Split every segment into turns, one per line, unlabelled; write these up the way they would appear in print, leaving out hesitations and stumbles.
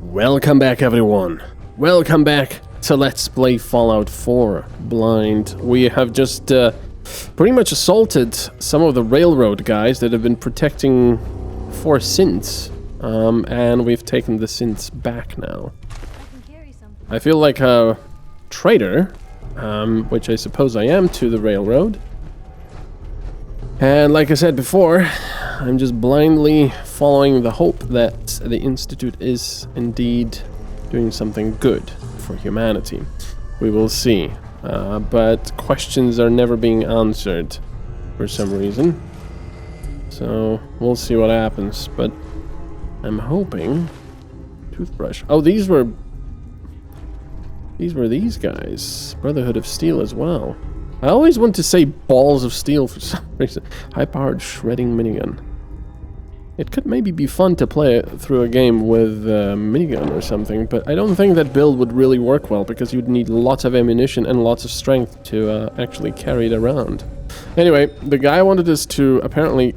Welcome back, everyone. Welcome back to Let's Play Fallout 4 Blind. We have just pretty much assaulted some of the railroad guys that have been protecting 4 synths. And we've taken the synths back now. I feel like a traitor, which I suppose I am to the railroad. And like I said before, I'm just blindly following the hope that the Institute is indeed doing something good for humanity. We will see. But questions are never being answered for some reason. So we'll see what happens. But I'm hoping... Toothbrush. Oh, these were these guys. Brotherhood of Steel as well. I always want to say balls of steel for some reason. High-powered shredding minigun. It could maybe be fun to play through a game with a minigun or something, but I don't think that build would really work well, because you'd need lots of ammunition and lots of strength to actually carry it around. Anyway, the guy wanted us to apparently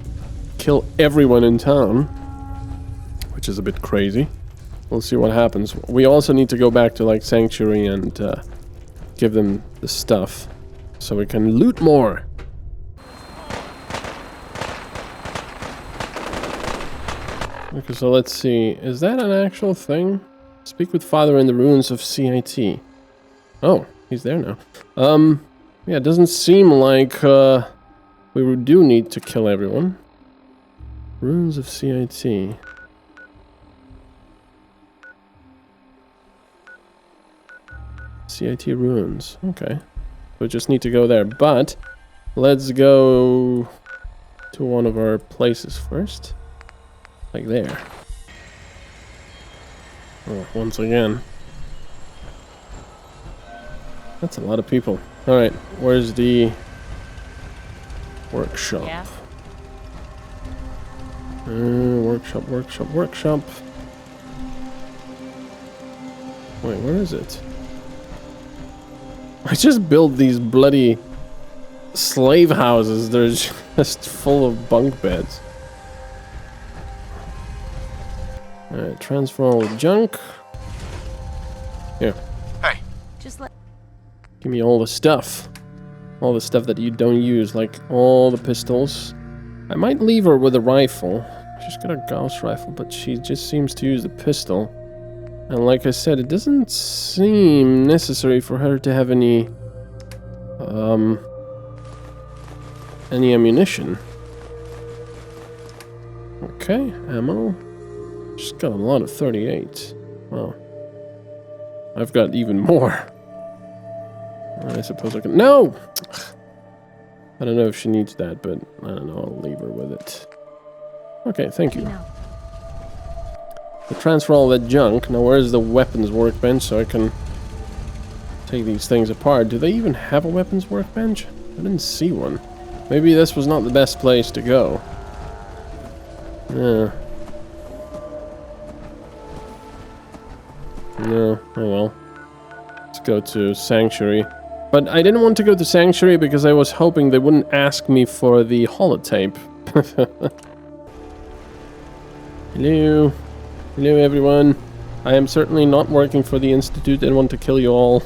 kill everyone in town, which is a bit crazy. We'll see what happens. We also need to go back to, like, Sanctuary and give them the stuff, so we can loot more. Okay, so let's see. Is that an actual thing? Speak with Father in the ruins of CIT. Oh, he's there now. Yeah, it doesn't seem like we do need to kill everyone. Ruins of CIT. CIT ruins. Okay. We just need to go there, but let's go to one of our places first. Like there. Oh, once again. That's a lot of people. Alright, where's the workshop?
Yeah.
Workshop. Wait, where is it? I just built these bloody slave houses. They're just full of bunk beds. Alright, transfer all the junk. Here.
Hey.
Just let.
Give me all the stuff. All the stuff that you don't use, like all the pistols. I might leave her with a rifle. She's got a Gauss rifle, but she just seems to use the pistol. And like I said, it doesn't seem necessary for her to have any ammunition. Okay, ammo. She's got a lot of 38. Wow. I've got even more. I suppose I can... No! I don't know if she needs that, but I don't know. I'll leave her with it. Okay, thank you. I'll transfer all that junk. Now, where's the weapons workbench so I can take these things apart? Do they even have a weapons workbench? I didn't see one. Maybe this was not the best place to go. Yeah. No, oh well. Let's go to Sanctuary. But I didn't want to go to Sanctuary because I was hoping they wouldn't ask me for the holotape. Hello. Hello, everyone. I am certainly not working for the Institute and want to kill you all.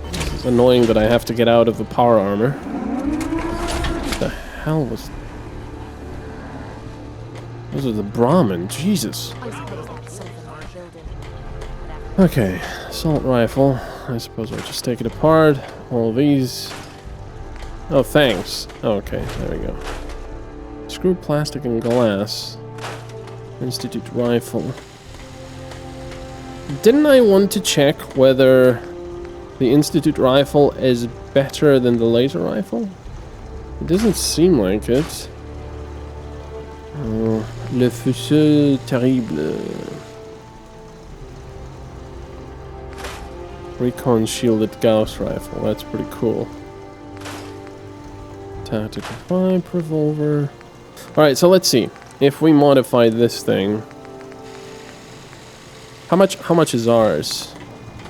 It's annoying that I have to get out of the power armor. What the hell was... Those are the Brahmin. Jesus. Okay, assault rifle. I suppose I'll just take it apart. All these. Oh, thanks. Okay, there we go. Screw plastic and glass. Institute rifle. Didn't I want to check whether the Institute rifle is better than the laser rifle? It doesn't seem like it. Le fusil terrible. Recon shielded Gauss rifle. That's pretty cool. Tactical pipe revolver. Alright, so let's see. If we modify this thing, how much is ours?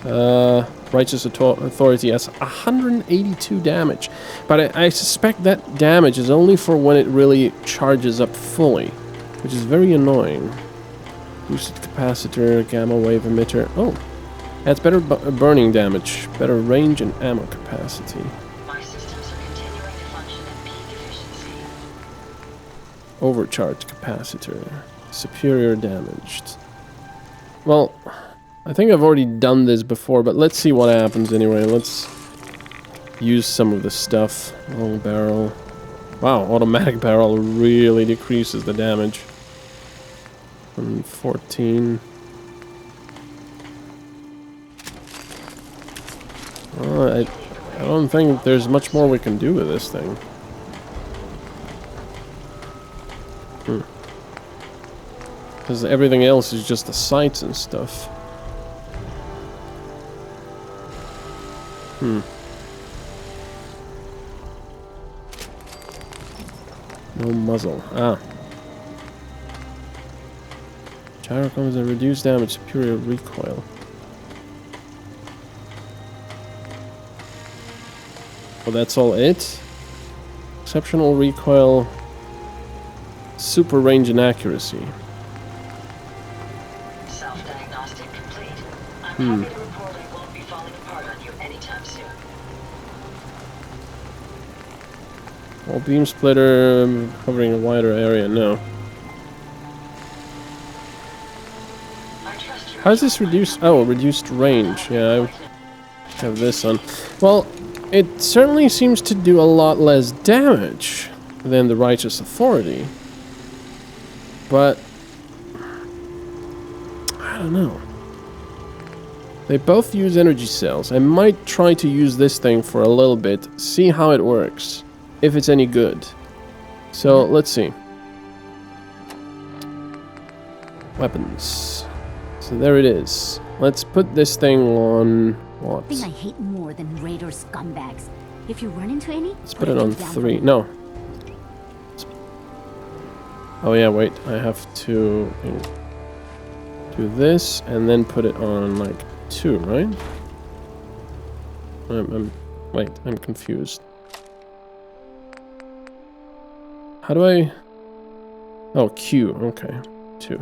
Righteous Authority has 182 damage, but I suspect that damage is only for when it really charges up fully, which is very annoying. Boosted capacitor, gamma wave emitter. Oh, adds better burning damage, better range and ammo capacity.
My systems are continuing to function at peak efficiency.
Overcharge capacitor, superior damaged. Well, I think I've already done this before, but let's see what happens anyway. Let's use some of the stuff. Long barrel. Wow, automatic barrel really decreases the damage. 114. Well, I don't think there's much more we can do with this thing. Because everything else is just the sights and stuff. No muzzle. Ah. Gyro comes at reduced damage, superior recoil. Well, that's all it? Exceptional recoil, super range and accuracy.
Self-diagnostic complete. I'm happy to report I won't be falling apart on you anytime soon.
Well, beam splitter covering a wider area, no. How is this reduced? Oh, reduced range. Yeah, I have this on. Well, it certainly seems to do a lot less damage than the Righteous Authority. But I don't know. They both use energy cells. I might try to use this thing for a little bit, see how it works, if it's any good. So, let's see. Weapons. So there it is. Let's put this thing on what?
Thing I hate more than raider scumbags. If you run into any,
Let's put it on 3. No. Oh yeah, wait. I have to do this and then put it on like 2, right? Wait, I'm confused. How do I? Oh, Q. Okay, 2.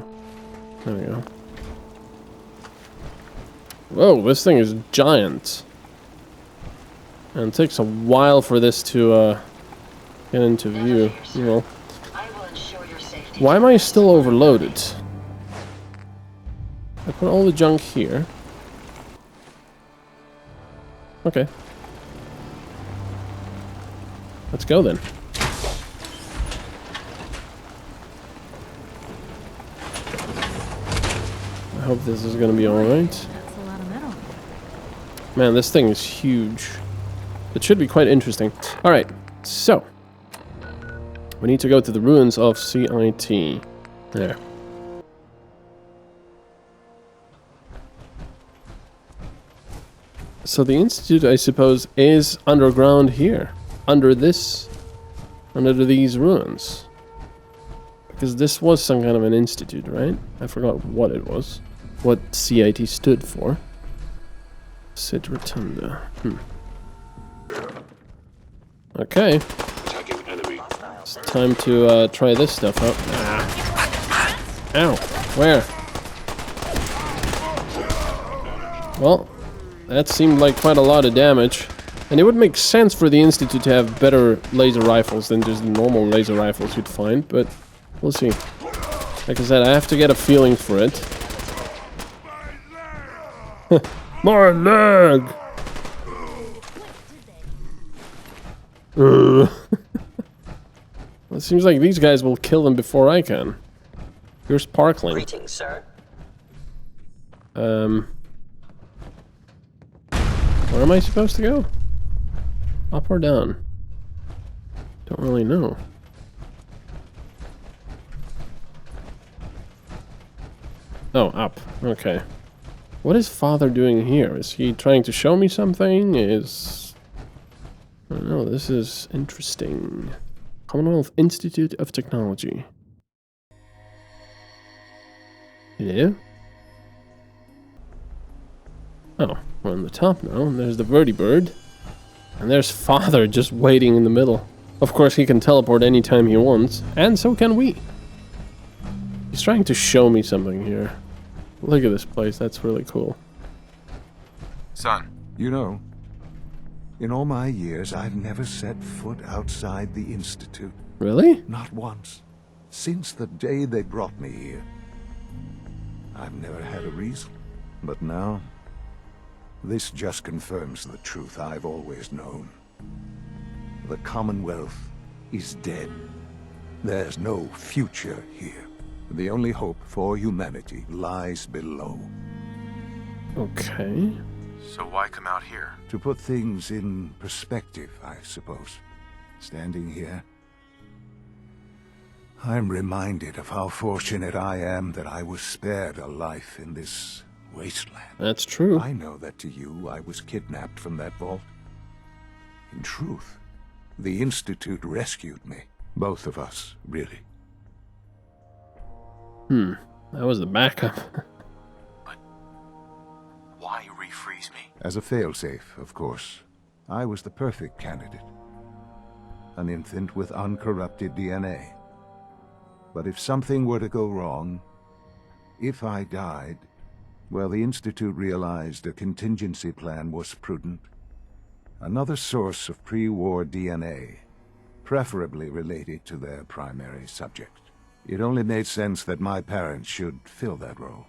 There we go. Whoa, this thing is giant. And it takes a while for this to get into view. Well, why am I still overloaded? I put all the junk here. Okay. Let's go then. I hope this is gonna be alright. Man, this thing is huge. It should be quite interesting. Alright, so. We need to go to the ruins of CIT. There. So the Institute, I suppose, is underground here. Under these ruins. Because this was some kind of an institute, right? I forgot what it was. What CIT stood for. Sid Rotunda. Okay. It's time to try this stuff out. Ah. Ow. Where? Well, that seemed like quite a lot of damage. And it would make sense for the Institute to have better laser rifles than just normal laser rifles you'd find, but we'll see. Like I said, I have to get a feeling for it. My leg! It seems like these guys will kill them before I can. You're sparkling.
Greetings, sir.
Where am I supposed to go? Up or down? Don't really know. Oh, up. Okay. What is Father doing here? Is he trying to show me something? I don't know, this is interesting. Commonwealth Institute of Technology. Hello? Oh, we're on the top now, and there's the vertibird. And there's Father just waiting in the middle. Of course, he can teleport anytime he wants, and so can we. He's trying to show me something here. Look at this place, that's really cool.
Son.
You know, in all my years, I've never set foot outside the Institute.
Really?
Not once. Since the day they brought me here. I've never had a reason. But now, this just confirms the truth I've always known. The Commonwealth is dead. There's no future here. The only hope for humanity lies below.
Okay.
So why come out here?
To put things in perspective, I suppose. Standing here, I'm reminded of how fortunate I am that I was spared a life in this wasteland.
That's true.
I know that to you, I was kidnapped from that vault. In truth, the Institute rescued me. Both of us, really.
That was the backup.
Why refreeze me?
As a failsafe, of course. I was the perfect candidate. An infant with uncorrupted DNA. But if something were to go wrong, if I died, well, the Institute realized a contingency plan was prudent. Another source of pre-war DNA, preferably related to their primary subject. It only made sense that my parents should fill that role.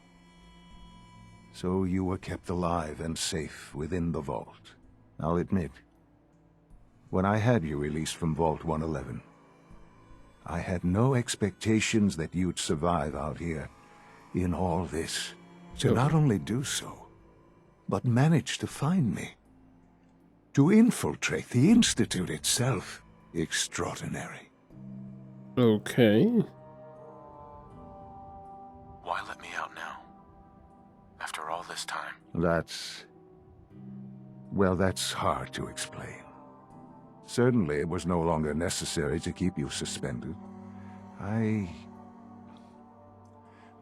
So you were kept alive and safe within the vault. I'll admit, when I had you released from Vault 111, I had no expectations that you'd survive out here in all this. To not only do so, but manage to find me. To infiltrate the Institute itself. Extraordinary.
Okay.
Why let me out now? After all this time?
Well, that's hard to explain. Certainly it was no longer necessary to keep you suspended.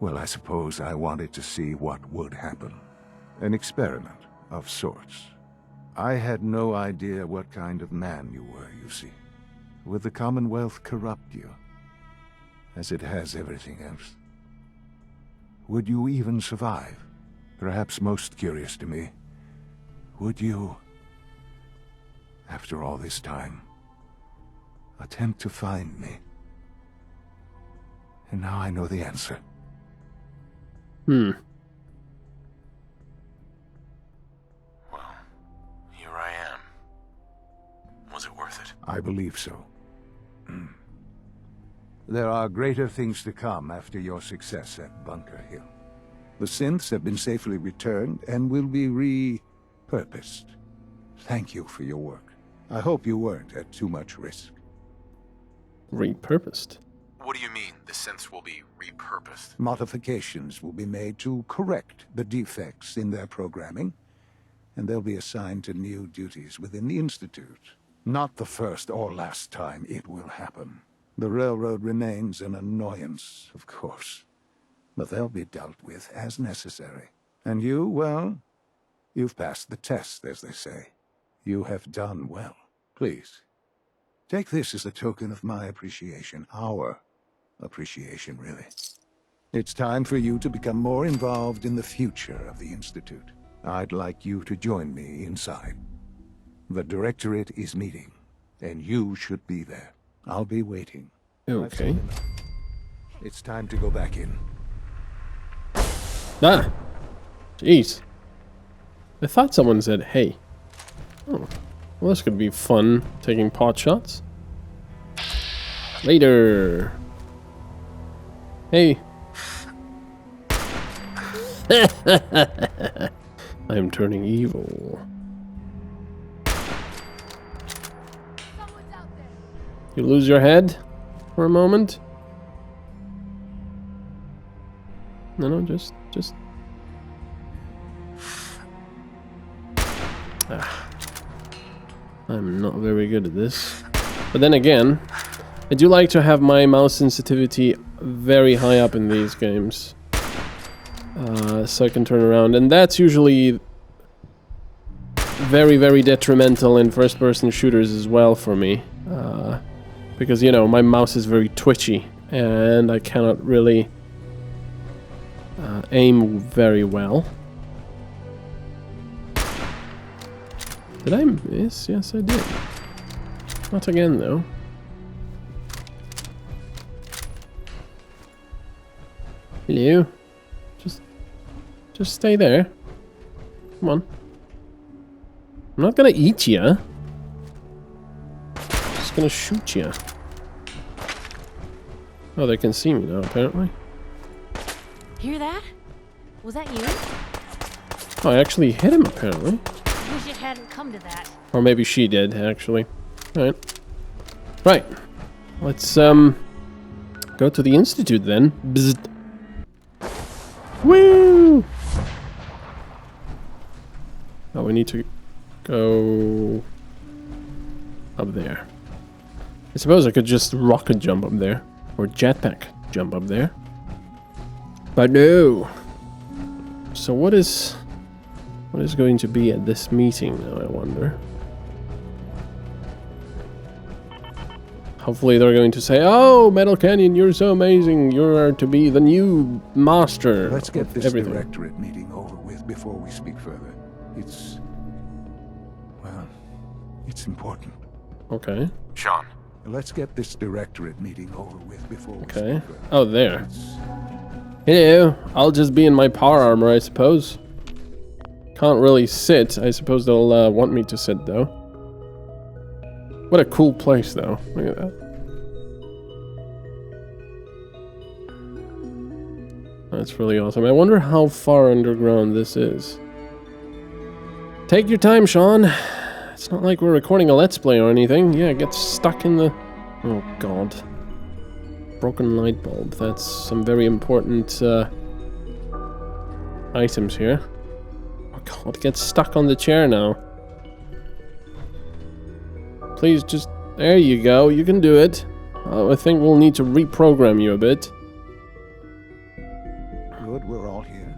Well, I suppose I wanted to see what would happen. An experiment of sorts. I had no idea what kind of man you were, you see. Would the Commonwealth corrupt you? As it has everything else? Would you even survive? Perhaps most curious to me, would you, after all this time, attempt to find me? And now I know the answer.
Well, here I am. Was it worth it?
I believe so. There are greater things to come after your success at Bunker Hill. The synths have been safely returned and will be repurposed. Thank you for your work. I hope you weren't at too much risk.
Repurposed?
What do you mean, the synths will be repurposed?
Modifications will be made to correct the defects in their programming, and they'll be assigned to new duties within the Institute. Not the first or last time it will happen. The railroad remains an annoyance, of course, but they'll be dealt with as necessary. And you, well, you've passed the test, as they say. You have done well. Please, take this as a token of my appreciation, our appreciation, really. It's time for you to become more involved in the future of the Institute. I'd like you to join me inside. The Directorate is meeting, and you should be there. I'll be waiting.
Okay.
It's time to go back in.
Ah! Jeez. I thought someone said, hey. Oh. Well, this could be fun, taking pot shots. Later. Hey. I am turning evil. You lose your head for a moment? No, just... I'm not very good at this. But then again, I do like to have my mouse sensitivity very high up in these games. So I can turn around. And that's usually very, very detrimental in first-person shooters as well for me. Because, you know, my mouse is very twitchy. And I cannot really aim very well. Did I miss? Yes, I did. Not again, though. Hello. Just stay there. Come on. I'm not gonna eat you. I'm just gonna shoot you. Oh, they can see me now, apparently.
Hear that? Was that you?
Oh, I actually hit him, apparently.
Wish it hadn't come to that.
Or maybe she did, actually. Alright. Right. Let's, go to the Institute, then. Bzzzt. Woo! Oh, we need to go up there. I suppose I could just rocket jump up there. Or jetpack jump up there. But no! So what is going to be at this meeting now, I wonder? Hopefully they're going to say, "Oh, MetalCanyon, you're so amazing. You are to be the new master."
Let's get this
everything.
directorate meeting over with before we speak further. It's... well, it's important.
Okay.
Sean,
Let's get this directorate meeting over with before we
Okay.
speak further.
Oh, there.
It's...
Hello. I'll just be in my power armor, I suppose. Can't really sit. I suppose they'll want me to sit, though. What a cool place, though. Look at that. That's really awesome. I wonder how far underground this is. Take your time, Sean. It's not like we're recording a Let's Play or anything. Yeah, get stuck in the... Oh, God. Broken light bulb. That's some very important items here. Oh, God, get stuck on the chair now. Please, just... There you go. You can do it. Oh, I think we'll need to reprogram you a bit.
Good, we're all here.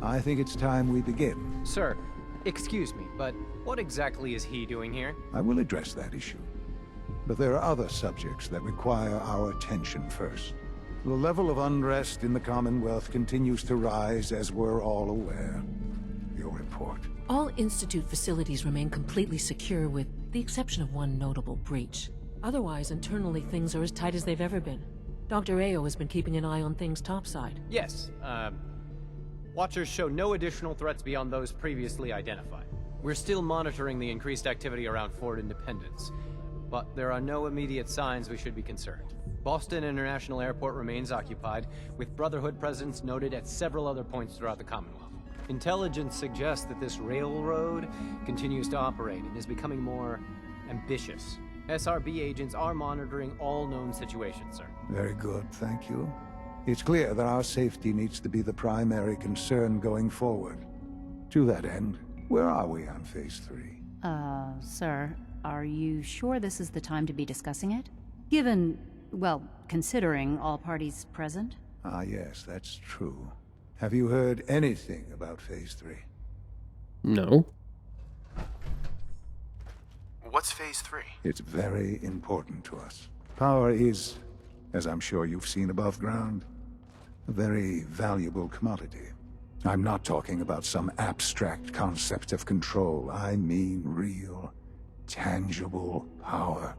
I think it's time we begin.
Sir, excuse me, but what exactly is he doing here?
I will address that issue. But there are other subjects that require our attention first. The level of unrest in the Commonwealth continues to rise, as we're all aware. Your report.
All Institute facilities remain completely secure with the exception of one notable breach. Otherwise, internally things are as tight as they've ever been. Dr. Ao has been keeping an eye on things topside.
Yes, Watchers show no additional threats beyond those previously identified. We're still monitoring the increased activity around Fort Independence, but there are no immediate signs we should be concerned. Boston International Airport remains occupied, with Brotherhood presence noted at several other points throughout the Commonwealth. Intelligence suggests that this railroad continues to operate and is becoming more ambitious. SRB agents are monitoring all known situations, sir.
Very good, thank you. It's clear that our safety needs to be the primary concern going forward. To that end, where are we on Phase 3?
Sir, are you sure this is the time to be discussing it? Given, well, considering all parties present?
Ah, yes, that's true. Have you heard anything about Phase 3?
No.
what's Phase 3?
It's very important to us. Power is, as I'm sure you've seen above ground, a very valuable commodity. I'm not talking about some abstract concept of control. I mean real, tangible power.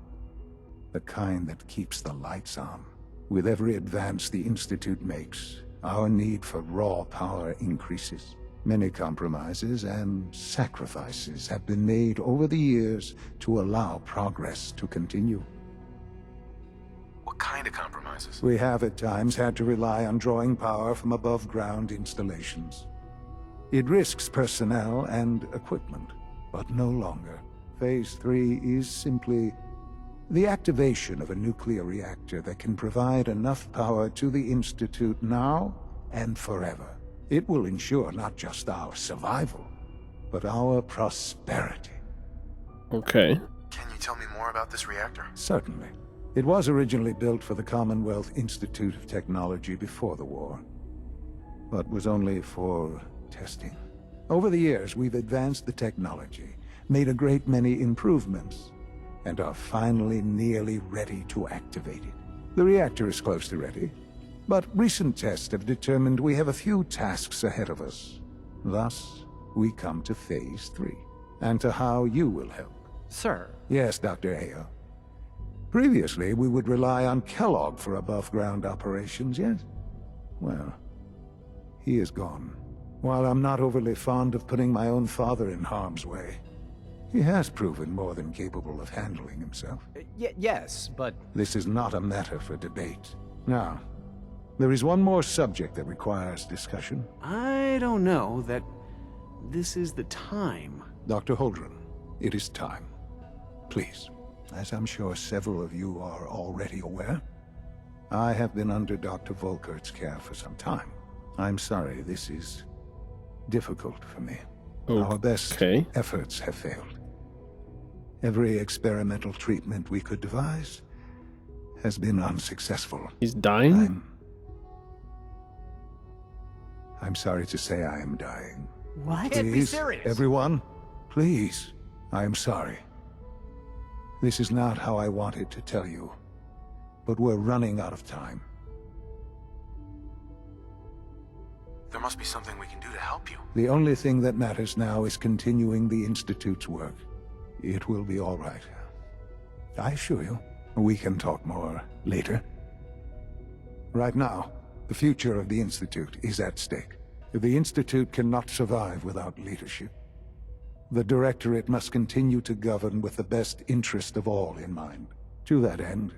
The kind that keeps the lights on. With every advance the Institute makes, our need for raw power increases. Many compromises and sacrifices have been made over the years to allow progress to continue.
What kind of compromises?
We have at times had to rely on drawing power from above-ground installations. It risks personnel and equipment, but no longer. Phase 3 is simply the activation of a nuclear reactor that can provide enough power to the Institute now and forever. It will ensure not just our survival, but our prosperity.
Okay.
Can you tell me more about this reactor?
Certainly. It was originally built for the Commonwealth Institute of Technology before the war, but was only for testing. Over the years, we've advanced the technology, made a great many improvements, and are finally nearly ready to activate it. The reactor is close to ready, But recent tests have determined we have a few tasks ahead of us. Thus, we come to Phase 3, and to how you will help.
Sir.
Yes, Dr. Ayo. Previously, we would rely on Kellogg for above-ground operations, yes? Well, he is gone. While I'm not overly fond of putting my own father in harm's way, he has proven more than capable of handling himself.
Yes, but...
This is not a matter for debate. Now, there is one more subject that requires discussion.
I don't know that this is the time.
Dr. Holdren, it is time. Please, as I'm sure several of you are already aware, I have been under Dr. Volkert's care for some time. I'm sorry, this is difficult for me. Our best efforts have failed. Every experimental treatment we could devise has been unsuccessful.
He's dying?
I'm sorry to say I am dying.
What?
Can't be serious.
Everyone, please. I am sorry. This is not how I wanted to tell you, but we're running out of time.
There must be something we can do to help you.
The only thing that matters now is continuing the Institute's work. It will be all right. I assure you, we can talk more later. Right now, the future of the Institute is at stake. The Institute cannot survive without leadership. The Directorate must continue to govern with the best interest of all in mind. To that end,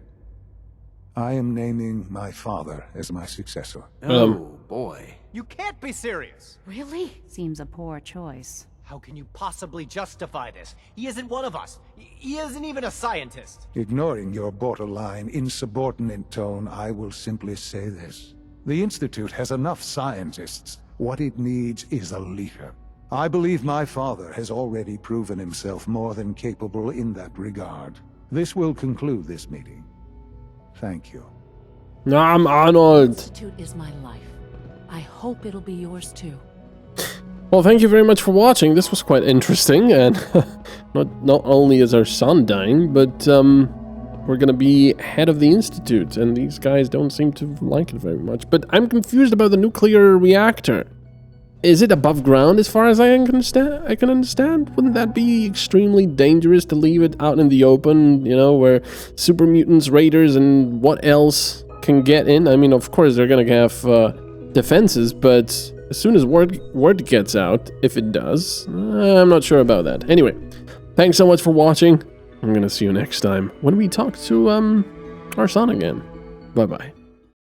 I am naming my father as my successor.
Oh, boy.
You can't be serious!
Really? Seems a poor choice.
How can you possibly justify this? He isn't one of us. He isn't even a scientist.
Ignoring your borderline, insubordinate tone, I will simply say this. The Institute has enough scientists. What it needs is a leader. I believe my father has already proven himself more than capable in that regard. This will conclude this meeting. Thank you.
I'm honored.
Institute is my life. I hope it'll be yours too.
Well, thank you very much for watching. This was quite interesting, and not only is our son dying, but we're gonna be head of the Institute, and these guys don't seem to like it very much. But I'm confused about the nuclear reactor. Is it above ground as far as I can understand? Wouldn't that be extremely dangerous to leave it out in the open, you know, where super mutants, raiders, and what else can get in? I mean, of course, they're gonna have defenses, but as soon as word gets out, if it does, I'm not sure about that. Anyway, thanks so much for watching. I'm gonna see you next time when we talk to our son again. Bye-bye.